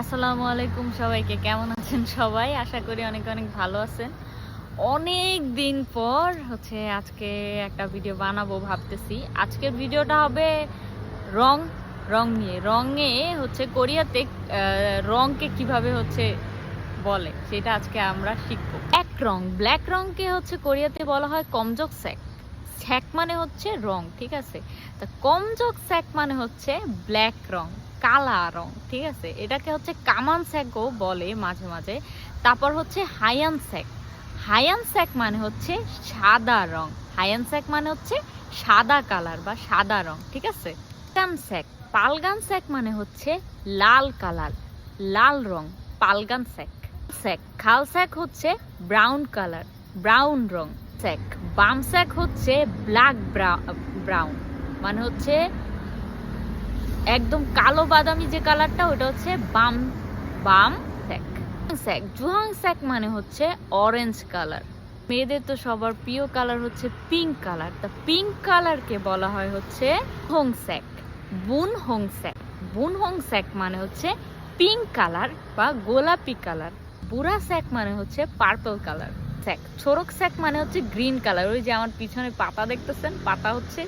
আসসালামু আলাইকুম সবাইকে, কেমন আছেন সবাই? আশা করি অনেক অনেক ভালো আছেন। অনেক দিন পর আজকে একটা ভিডিও বানাবো ভাবতেছি। আজকের ভিডিওটা হবে রং রং নিয়ে। কোরিয়াতে রংকে কিভাবে বলে সেটা আজকে আমরা শিখবো। ব্ল্যাক রংকে কোরিয়াতে বলা হয় কমজক স্যাক। স্যাক মানে হচ্ছে রং, ঠিক আছে? তা কমজক স্যাক মানে হচ্ছে ব্ল্যাক রং, কালা রং, ঠিক আছে? এটাকে কামান স্যাকও বলে মাঝে মাঝে। তারপর হায়ান স্যাক। হায়ান স্যাক মানে হচ্ছে সাদা রং। হায়ান স্যাক মানে হচ্ছে সাদা কালার বা সাদা রং, ঠিক আছে? পালগান স্যাক মানে হচ্ছে লাল কালার, লাল রং, পালগান স্যাক। খাল স্যাক হচ্ছে ব্রাউন কালার, ব্রাউন রং। বাম স্যাক হচ্ছে ব্ল্যাক ব্রাউন, মানে হচ্ছে একদম কালো বাদামি যে কালারটা, ওটা হচ্ছে বাম বাম স্যাক। জুহাং স্যাক মানে হচ্ছে অরেঞ্জ কালার। মেয়েদের তো সবার প্রিয় কালার হচ্ছে পিঙ্ক কালার। তা পিঙ্ক কালারকে বলা হয় হোং স্যাক, বুন হোং স্যাক। বুন হোং স্যাক মানে হচ্ছে পিঙ্ক কালার বা গোলাপি কালার। বুড়া স্যাক মানে হচ্ছে পার্পল কালার। ছোরক স্যাক মানে হচ্ছে গ্রিন কালার। ওই যে আমার পিছনে পাতা দেখতেছেন, পাতা হচ্ছে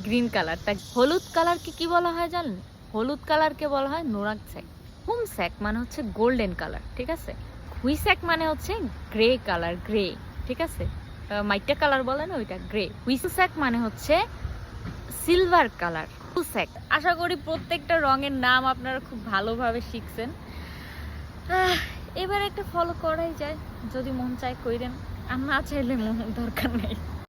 গ্রিন কালার। তা হলুদ কালারকে কি বলা হয় জানেন? হলুদ কালারকে বলা হয় নোরাক স্যাক। হুম স্যাক মানে হচ্ছে গোল্ডেন কালার, ঠিক আছে? হুই স্যাক মানে হচ্ছে গ্রে কালার, গ্রে, ঠিক আছে? মাইটা কালার বলে না, ওইটা গ্রে। হুইসু স্যাক মানে হচ্ছে সিলভার কালার। স্যাক। আশা করি প্রত্যেকটা রঙের নাম আপনারা খুব ভালোভাবে শিখছেন। এবার একটা ফলো করাই যায়, যদি মন চায় কইরেন, আর না চাইলে মন দরকার নেই।